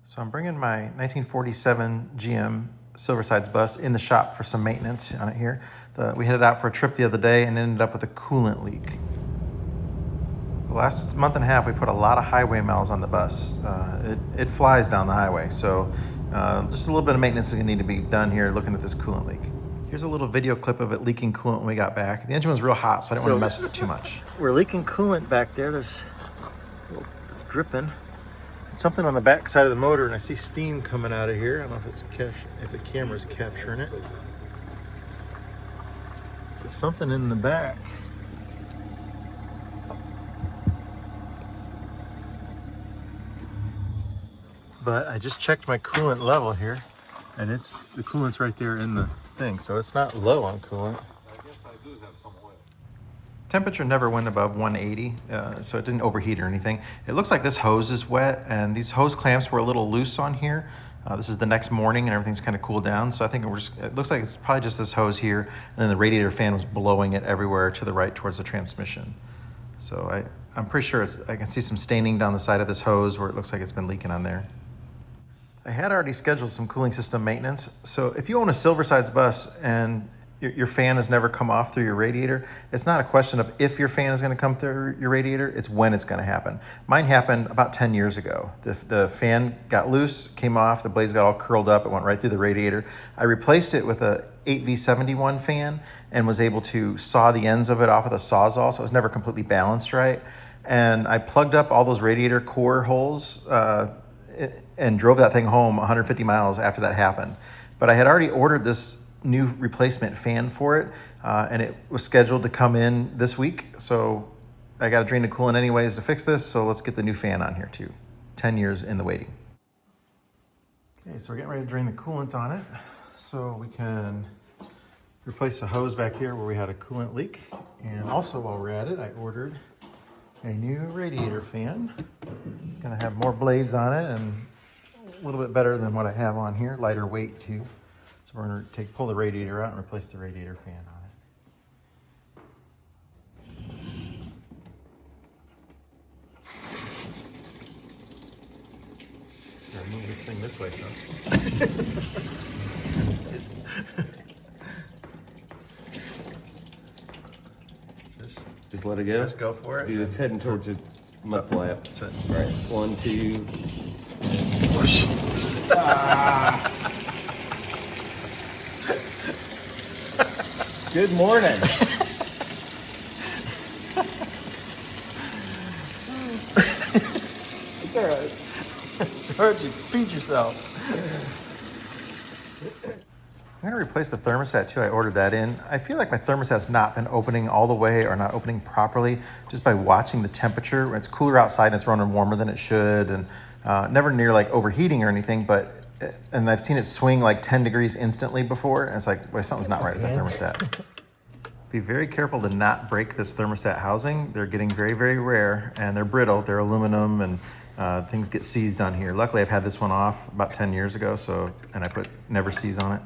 So I'm bringing my 1947 GM Silversides bus in the shop for some maintenance on it here. We headed out for a trip the other day and ended up with a coolant leak. The last month and a half, we put a lot of highway miles on the bus. It flies down the highway, so just a little bit of maintenance is going to need to be done here looking at this coolant leak. Here's a little video clip of it leaking coolant when we got back. The engine was real hot, so I didn't want to mess with it too much. We're leaking coolant back there. It's dripping. Something on the back side of the motor, and I see steam coming out of here. I don't know if the camera's capturing it. So something in the back. But I just checked my coolant level here, and the coolant's right there in the thing, so it's not low on coolant. I guess I do have some oil. Temperature never went above 180, so it didn't overheat or anything. It looks like this hose is wet, and these hose clamps were a little loose on here. This is the next morning, and everything's kind of cooled down, so I think it looks like it's probably just this hose here, and then the radiator fan was blowing it everywhere to the right towards the transmission. So I'm pretty sure I can see some staining down the side of this hose where it looks like it's been leaking on there. I had already scheduled some cooling system maintenance, so if you own a Silversides bus and your fan has never come off through your radiator, it's not a question of if your fan is going to come through your radiator, it's when it's going to happen. Mine happened about 10 years ago. The fan got loose, came off, the blades got all curled up, it went right through the radiator. I replaced it with a 8V71 fan and was able to saw the ends of it off with a Sawzall, so it was never completely balanced right. And I plugged up all those radiator core holes and drove that thing home 150 miles after that happened. But I had already ordered this new replacement fan for it, and it was scheduled to come in this week. So I got to drain the coolant anyways to fix this, so let's get the new fan on here too. 10 years in the waiting. Okay, so we're getting ready to drain the coolant on it, so we can replace the hose back here where we had a coolant leak. And also while we're at it, I ordered a new radiator fan. It's gonna have more blades on it and a little bit better than what I have on here, lighter weight too. So we're gonna pull the radiator out and replace the radiator fan on it. Gotta move this thing this way, son. Just let it go. Just go for it. Dude, it's heading towards the mud flap. That's it. All right, 1, 2. Whoosh. Good morning. It's all right. George, you feed yourself. I'm gonna replace the thermostat too. I ordered that in. I feel like my thermostat's not been opening all the way or not opening properly just by watching the temperature. When it's cooler outside and it's running warmer than it should, and never near like overheating or anything, and I've seen it swing like 10 degrees instantly before, and it's like, wait, something's not right with that thermostat. Be very careful to not break this thermostat housing. They're getting very, very rare, and they're brittle. They're aluminum, and things get seized on here. Luckily, I've had this one off about 10 years ago, and I put never seize on it.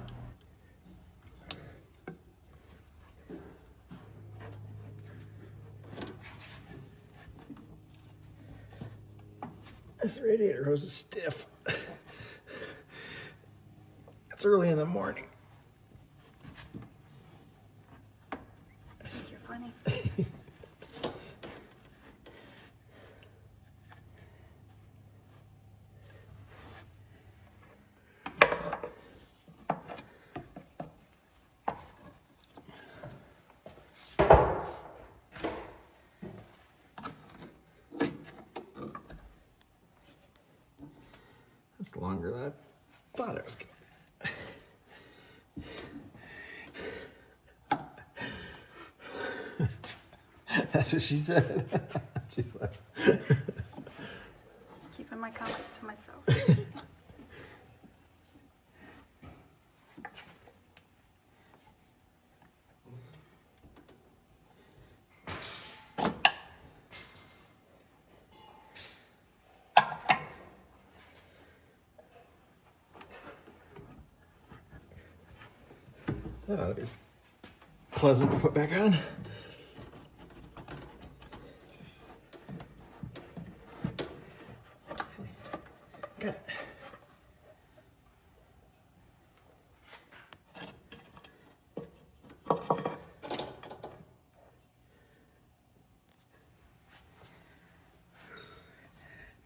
This radiator hose is stiff. It's early in the morning. I think you're funny. That's longer than I thought it was going to be. That's what she said. She's like, Keeping my comments to myself. that ought to be pleasant to put back on. Got it.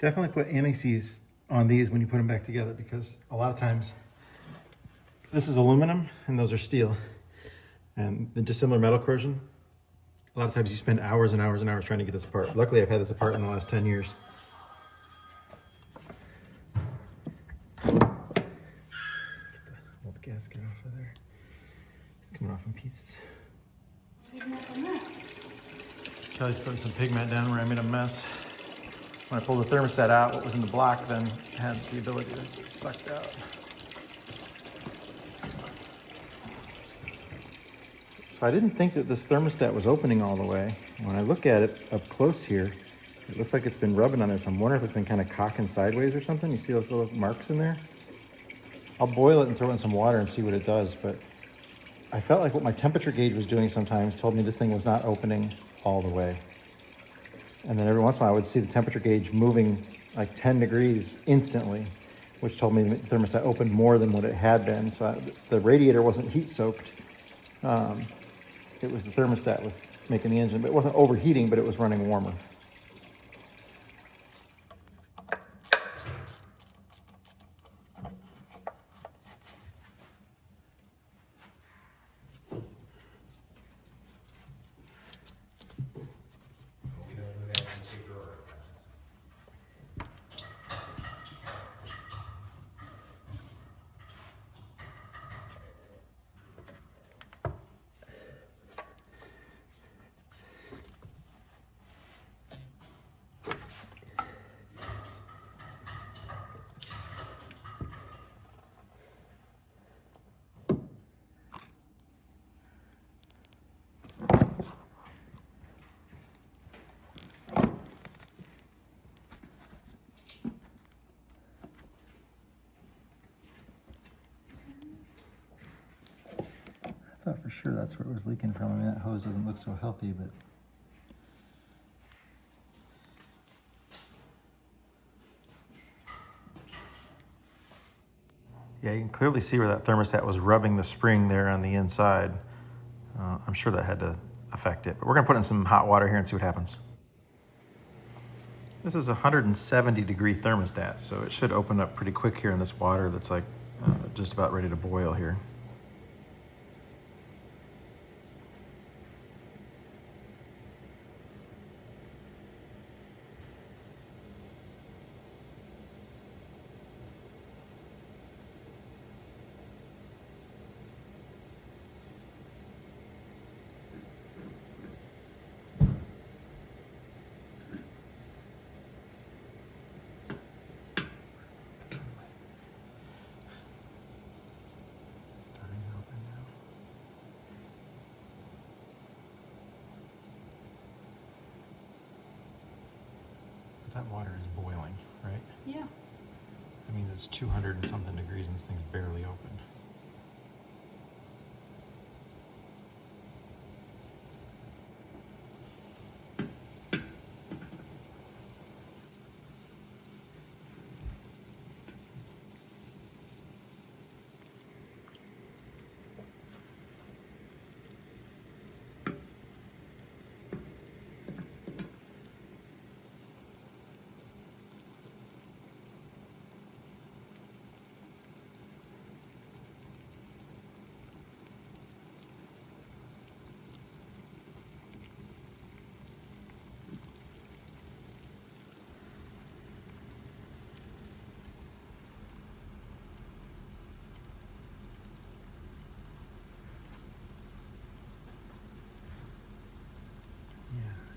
Definitely put anti-seize on these when you put them back together, because a lot of times this is aluminum and those are steel. And the dissimilar metal corrosion, a lot of times you spend hours and hours and hours trying to get this apart. Luckily, I've had this apart in the last 10 years. Get the old gasket off of there. It's coming off in pieces. Kelly's putting some pigment down where I made a mess. When I pulled the thermostat out, what was in the block then had the ability to get sucked out. So I didn't think that this thermostat was opening all the way. When I look at it up close here, it looks like it's been rubbing on there. So I'm wondering if it's been kind of cocking sideways or something. You see those little marks in there? I'll boil it and throw it in some water and see what it does. But I felt like what my temperature gauge was doing sometimes told me this thing was not opening all the way. And then every once in a while I would see the temperature gauge moving like 10 degrees instantly, which told me the thermostat opened more than what it had been. So the radiator wasn't heat soaked. It was the thermostat was making the engine, but it wasn't overheating, but it was running warmer. I thought for sure that's where it was leaking from. I mean, that hose doesn't look so healthy, but yeah, you can clearly see where that thermostat was rubbing the spring there on the inside. I'm sure that had to affect it, but we're gonna put in some hot water here and see what happens. This is a 170-degree thermostat, so it should open up pretty quick here in this water that's like just about ready to boil here. That water is boiling, right? Yeah. That means it's 200 and something degrees and this thing's barely opened.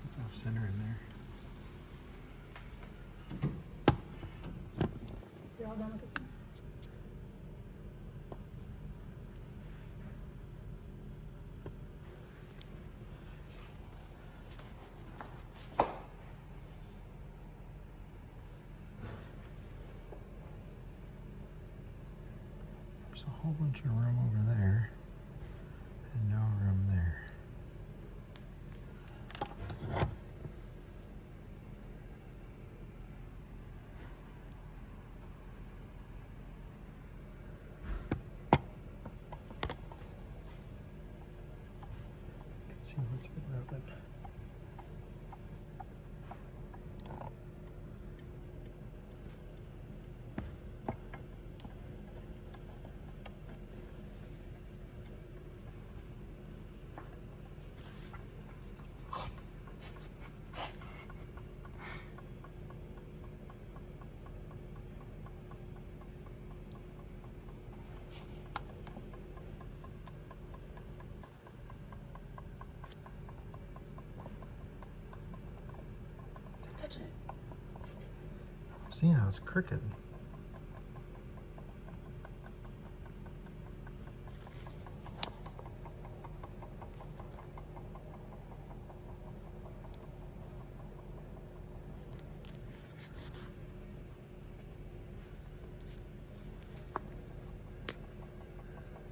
It's off center in there. You're all done with this one? There's a whole bunch of room over there and no room there. See what's been rubbing. See how it's crooked.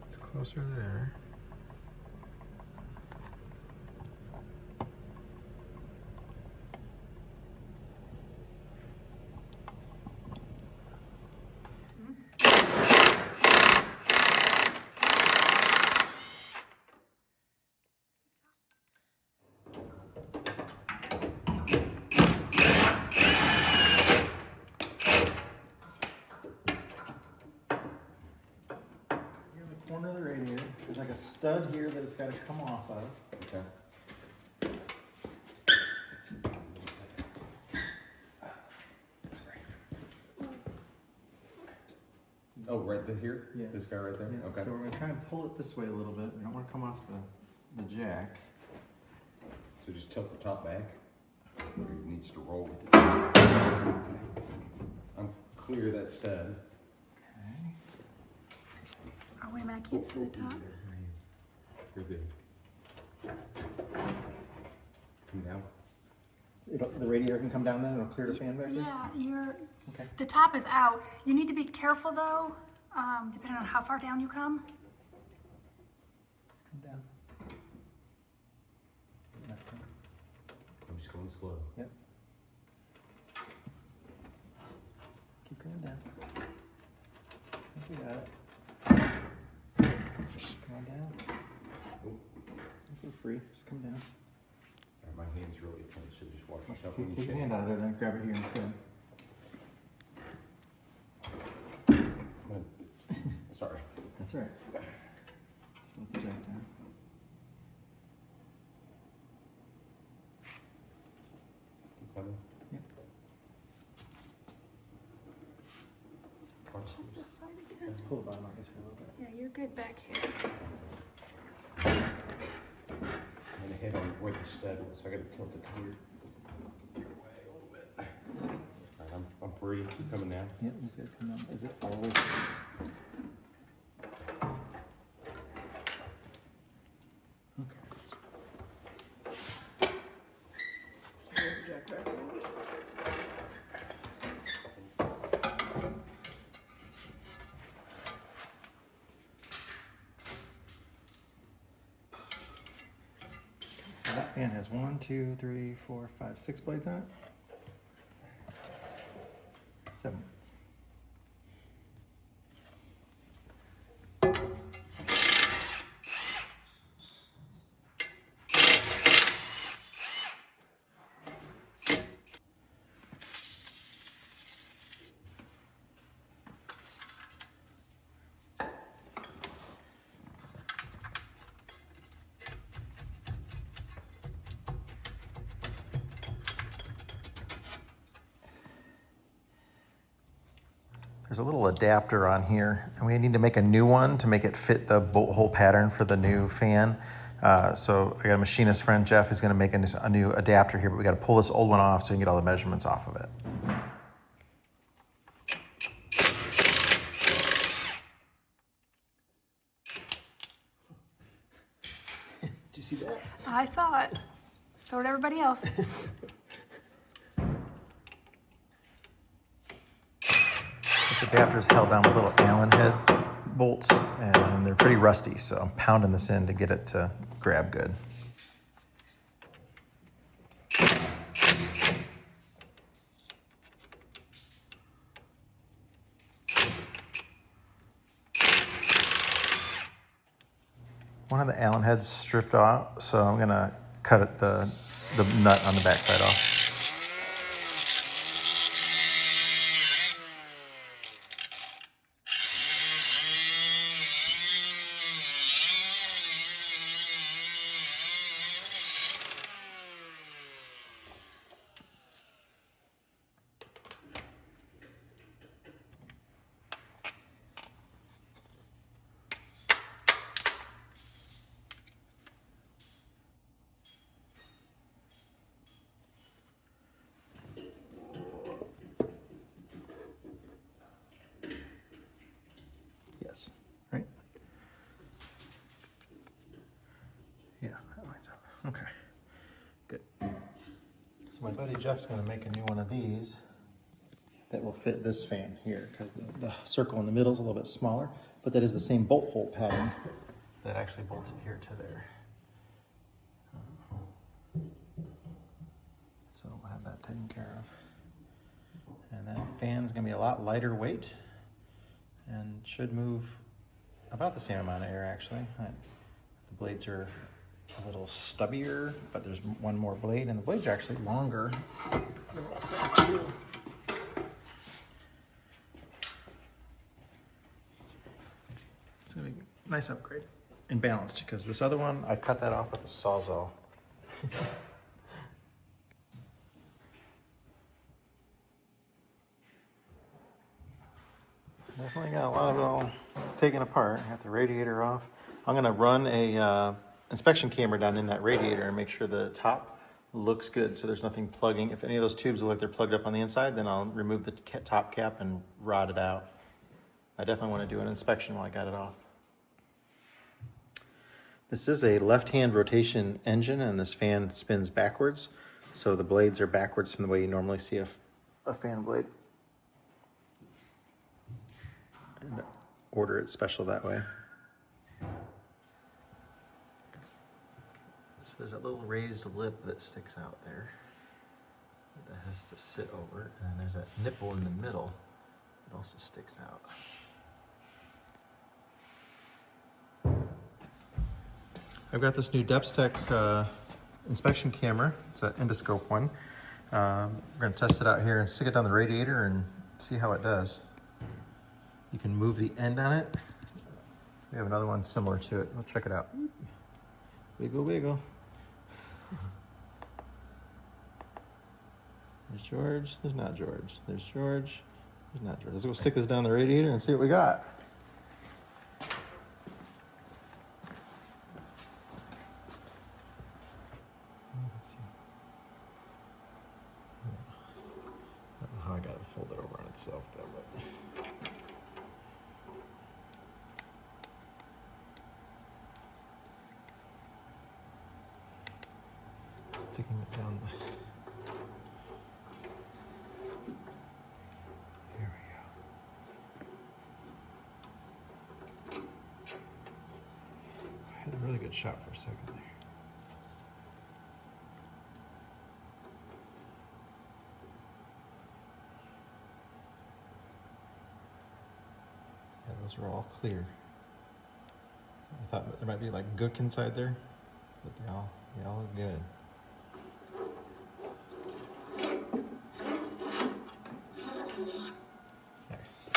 It's closer there. Corner of the radiator. There's like a stud here that it's got to come off of. Okay. Oh, right here? Yeah. This guy right there? Yeah, Okay. so we're gonna try and pull it this way a little bit. We don't want to come off the jack. So just tilt the top back. Or it needs to roll with it. I'm clear that stud. Okay. Oh, wait a minute, I can't see the top. You're good. Come down. The radiator can come down then. It'll clear the fan back there. Yeah, Okay. the top is out. You need to be careful though, depending on how far down you come. Come down. I'm just going slow. Yep. Keep going down. I think we got it. Come on down. Oh, I think we're free. Just come down. my hand's really tense, so just watch yourself when you Take your shake. hand out of there, then grab it here instead. Sorry. That's all right. Just let the jack down. Keep coming. Yep. Watch. Check this side again. Let's pull the bottom out this for a little bit. Yeah, you're good back here. I'm gonna hit on where the stud was, so I gotta tilt it here. Your way a little bit. Alright, I'm free. Keep coming down. Yep, you said come down. Is it always? Okay. Jack back a little bit. So that fan has 1, 2, 3, 4, 5, 6 blades on it. 7. There's a little adapter on here, and we need to make a new one to make it fit the bolt hole pattern for the new fan. So I got a machinist friend, Jeff, is going to make a new adapter here, but we got to pull this old one off so we can get all the measurements off of it. Did you see that? I saw it. So did everybody else. This adapter is held down with little Allen head bolts, and they're pretty rusty, so I'm pounding this in to get it to grab good. One of the Allen heads stripped off, so I'm gonna cut it, the nut on the backside off. My buddy Jeff's gonna make a new one of these that will fit this fan here, because the circle in the middle is a little bit smaller, but that is the same bolt hole pattern that actually bolts it here to there. So we'll have that taken care of. And that fan's gonna be a lot lighter weight and should move about the same amount of air actually. The blades are a little stubbier, but there's one more blade, and the blades are actually longer than what's there too. It's gonna be a nice upgrade and balanced, because this other one, I cut that off with a Sawzall. Definitely got a lot of it all taken apart. I got the radiator off. I'm gonna run a inspection camera down in that radiator and make sure the top looks good, so there's nothing plugging. If any of those tubes look like they're plugged up on the inside, then I'll remove the top cap and rod it out. I definitely want to do an inspection while I got it off. This is a left-hand rotation engine, and this fan spins backwards, so the blades are backwards from the way you normally see a fan blade. And order it special that way. So there's a little raised lip that sticks out there that has to sit over, and then there's that nipple in the middle that also sticks out. I've got this new Depstech inspection camera. It's an endoscope one. We're going to test it out here and stick it down the radiator and see how it does. You can move the end on it. We have another one similar to it. We'll check it out. Wiggle, wiggle. There's George. There's not George. There's George. There's not George. Let's go stick this down the radiator and see what we got. I don't know how I got it folded over on itself though, but. Sticking it down the. Here we go. I had a really good shot for a second there. Yeah, those were all clear. I thought there might be like gook inside there, but they all look good. Nice.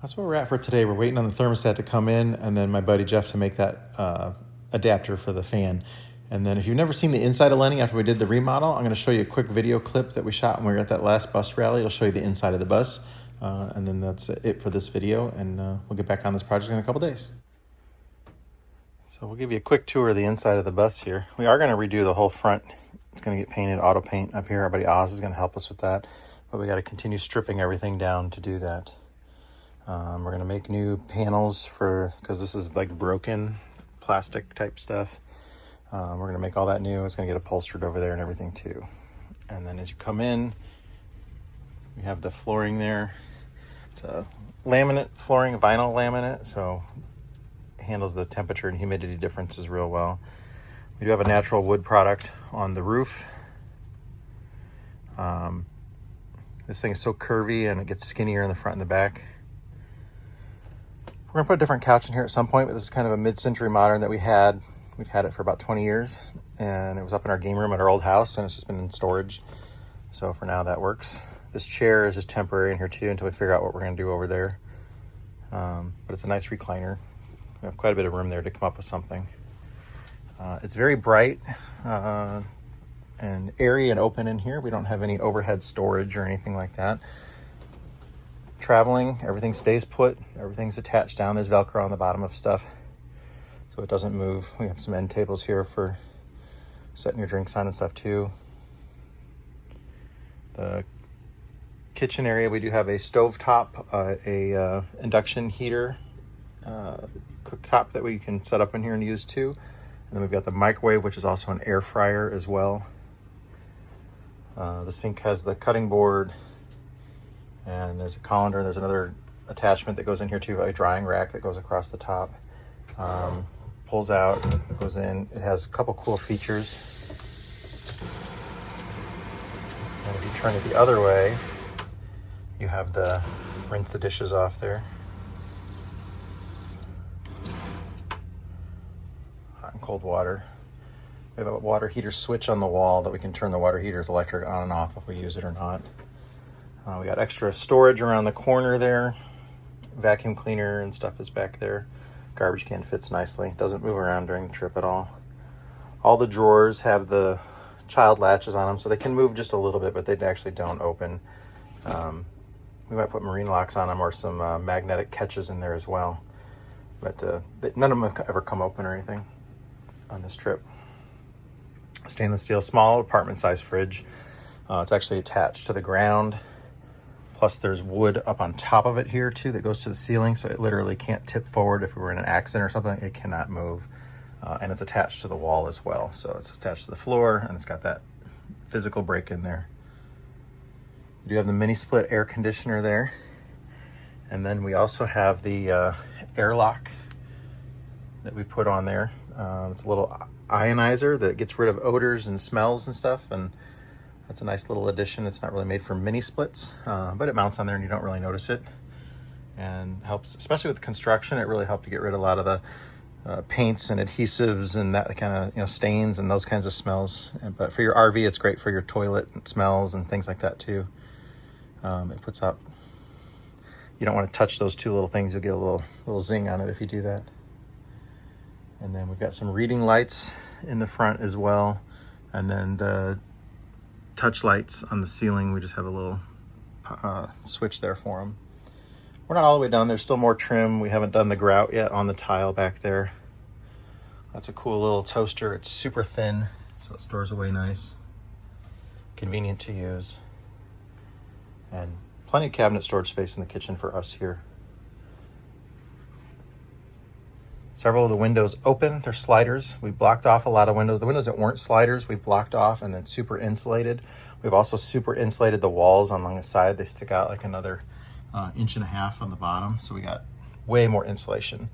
That's where we're at for today. We're waiting on the thermostat to come in, and then my buddy Jeff to make that adapter for the fan. And then if you've never seen the inside of Lenny after we did the remodel, I'm going to show you a quick video clip that we shot when we were at that last bus rally. It'll show you the inside of the bus. And then that's it for this video, and we'll get back on this project in a couple days. So we'll give you a quick tour of the inside of the bus here. We are going to redo the whole front. It's going to get painted auto paint up here. Our buddy Oz is going to help us with that, but we got to continue stripping everything down to do that. We're going to make new panels because this is like broken plastic type stuff. We're going to make all that new. It's going to get upholstered over there and everything too. And then as you come in, we have the flooring there. It's a laminate flooring, vinyl laminate, so it handles the temperature and humidity differences real well. We do have a natural wood product on the roof. This thing is so curvy and it gets skinnier in the front and the back. We're gonna put a different couch in here at some point, but this is kind of a mid-century modern that we had. We've had it for about 20 years, and it was up in our game room at our old house, and it's just been in storage. So for now that works. This chair is just temporary in here too until we figure out what we're gonna do over there. But it's a nice recliner. We have quite a bit of room there to come up with something. It's very bright and airy and open in here. We don't have any overhead storage or anything like that. Traveling, everything stays put. Everything's attached down. There's Velcro on the bottom of stuff, so it doesn't move. We have some end tables here for setting your drinks on and stuff too. The kitchen area, we do have a stovetop, induction heater, cooktop that we can set up in here and use too. And then we've got the microwave, which is also an air fryer as well. The sink has the cutting board, and there's a colander. There's another attachment that goes in here too, a drying rack that goes across the top. Pulls out, goes in. It has a couple cool features. And if you turn it the other way, you have the rinse the dishes off there. Hot and cold water. We have a water heater switch on the wall that we can turn the water heater's electric on and off if we use it or not. We got extra storage around the corner there. Vacuum cleaner and stuff is back there. Garbage can fits nicely. Doesn't move around during the trip at all. All the drawers have the child latches on them, so they can move just a little bit, but they actually don't open. We might put marine locks on them or some magnetic catches in there as well. But none of them have ever come open or anything on this trip. Stainless steel, small apartment-sized fridge. It's actually attached to the ground. Plus there's wood up on top of it here too that goes to the ceiling, so it literally can't tip forward. If we were in an accident or something, it cannot move. And it's attached to the wall as well. So it's attached to the floor, and it's got that physical break in there. You do have the mini split air conditioner there. And then we also have the airlock that we put on there. It's a little ionizer that gets rid of odors and smells and stuff, and that's a nice little addition. It's not really made for mini splits, but it mounts on there and you don't really notice it, and helps, especially with construction. It really helped to get rid of a lot of the paints and adhesives and that kind of stains and those kinds of smells. But for your RV, it's great for your toilet smells and things like that too. It puts out. You don't want to touch those two little things. You'll get a little zing on it if you do that. And then we've got some reading lights in the front as well, and then the touch lights on the ceiling. We just have a little switch there for them. We're not all the way done. There's still more trim. We haven't done the grout yet on the tile back there. That's a cool little toaster. It's super thin, so it stores away nice. Convenient to use. And plenty of cabinet storage space in the kitchen for us here. Several of the windows open. They're sliders. We blocked off a lot of windows. The windows that weren't sliders, we blocked off and then super insulated. We've also super insulated the walls along the side. They stick out like another 1.5 inches on the bottom. So we got way more insulation.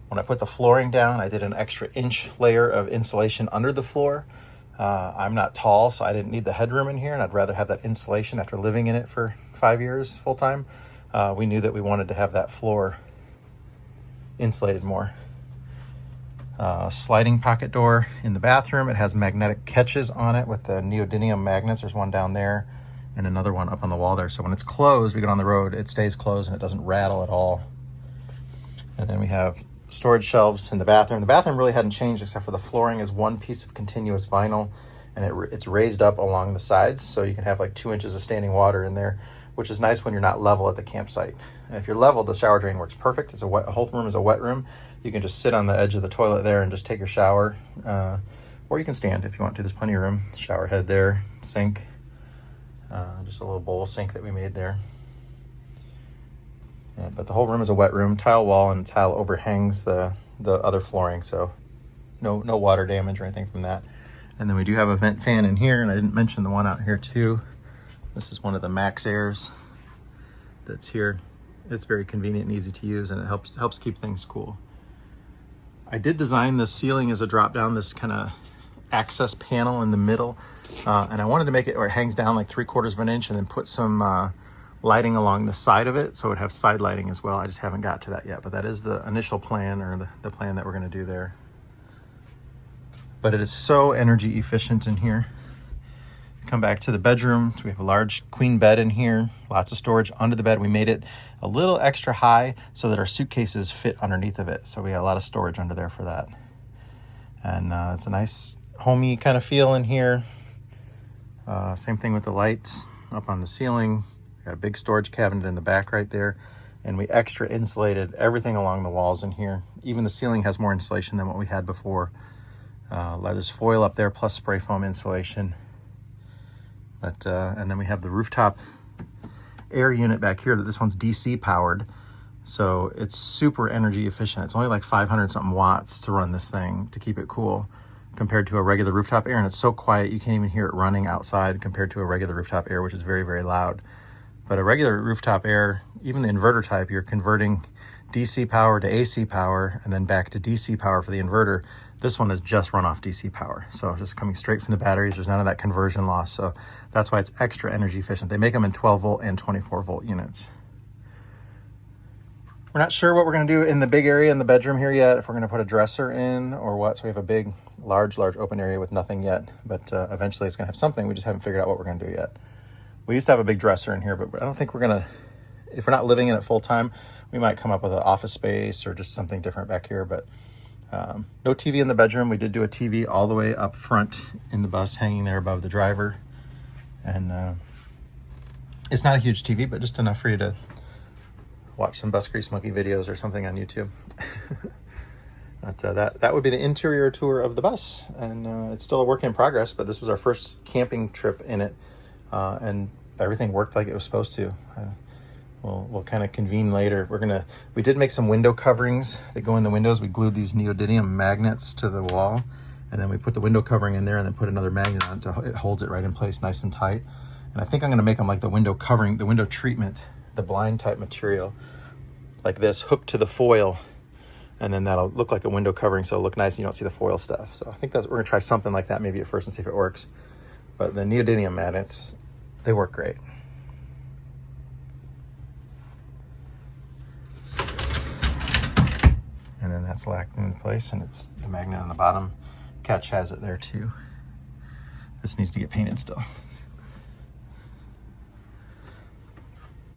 When I put the flooring down, I did an extra inch layer of insulation under the floor. I'm not tall, so I didn't need the headroom in here, and I'd rather have that insulation after living in it for 5 years full time. We knew that we wanted to have that floor insulated more. Sliding pocket door in the bathroom. It has magnetic catches on it with the neodymium magnets. There's one down there and another one up on the wall there. So when it's closed, we get on the road, it stays closed and it doesn't rattle at all. And then we have storage shelves in the bathroom. The bathroom really hadn't changed except for the flooring is one piece of continuous vinyl, and it's raised up along the sides, so you can have like 2 inches of standing water in there, which is nice when you're not level at the campsite. And if you're level, the shower drain works perfect. It's a whole room is a wet room. You can just sit on the edge of the toilet there and just take your shower, or you can stand if you want to. There's plenty of room. Shower head there, sink, just a little bowl sink that we made there. But the whole room is a wet room. Tile wall and tile overhangs the other flooring, so no water damage or anything from that. And then we do have a vent fan in here, and I didn't mention the one out here too. This is one of the Max Airs that's here. It's very convenient and easy to use, and it helps keep things cool. I did design this ceiling as a drop down, this kind of access panel in the middle, and I wanted to make it where it hangs down like 3/4 of an inch, and then put some lighting along the side of it, so it would have side lighting as well. I just haven't got to that yet, but that is the initial plan, or the plan that we're going to do there. But it is so energy efficient in here. Come back to the bedroom. So we have a large queen bed in here, lots of storage under the bed. We made it a little extra high so that our suitcases fit underneath of it. So we got a lot of storage under there for that. And it's a nice homey kind of feel in here. Same thing with the lights up on the ceiling. We got a big storage cabinet in the back right there. And we extra insulated everything along the walls in here. Even the ceiling has more insulation than what we had before. There's foil up there plus spray foam insulation. But and then we have the rooftop air unit back here. That this one's DC powered, so it's super energy efficient. It's only like 500 something watts to run this thing to keep it cool, compared to a regular rooftop air, and it's so quiet you can't even hear it running outside compared to a regular rooftop air, which is very, very loud. But a regular rooftop air, even the inverter type, you're converting DC power to AC power and then back to DC power for the inverter. This one is just run off DC power. So just coming straight from the batteries, there's none of that conversion loss. So that's why it's extra energy efficient. They make them in 12 volt and 24 volt units. We're not sure what we're gonna do in the big area in the bedroom here yet, if we're gonna put a dresser in or what. So we have a big, large open area with nothing yet, but eventually it's gonna have something. We just haven't figured out what we're gonna do yet. We used to have a big dresser in here, but I don't think we're gonna, if we're not living in it full time, we might come up with an office space or just something different back here, but no TV in the bedroom. We did do a TV all the way up front in the bus, hanging there above the driver. And it's not a huge TV, but just enough for you to watch some Bus Grease Monkey videos or something on YouTube. But that would be the interior tour of the bus. And it's still a work in progress, but this was our first camping trip in it. And everything worked like it was supposed to. We'll kind of convene later. We did make some window coverings that go in the windows. We glued these neodymium magnets to the wall, and then we put the window covering in there and then put another magnet on it. It holds it right in place nice and tight. And I think I'm gonna make them like the window covering, the window treatment, the blind type material, like this, hooked to the foil. And then that'll look like a window covering, so it'll look nice and you don't see the foil stuff. So I think we're gonna try something like that maybe at first and see if it works. But the neodymium magnets, they work great. And then that's locked in place, and it's the magnet on the bottom. Catch has it there too. This needs to get painted still.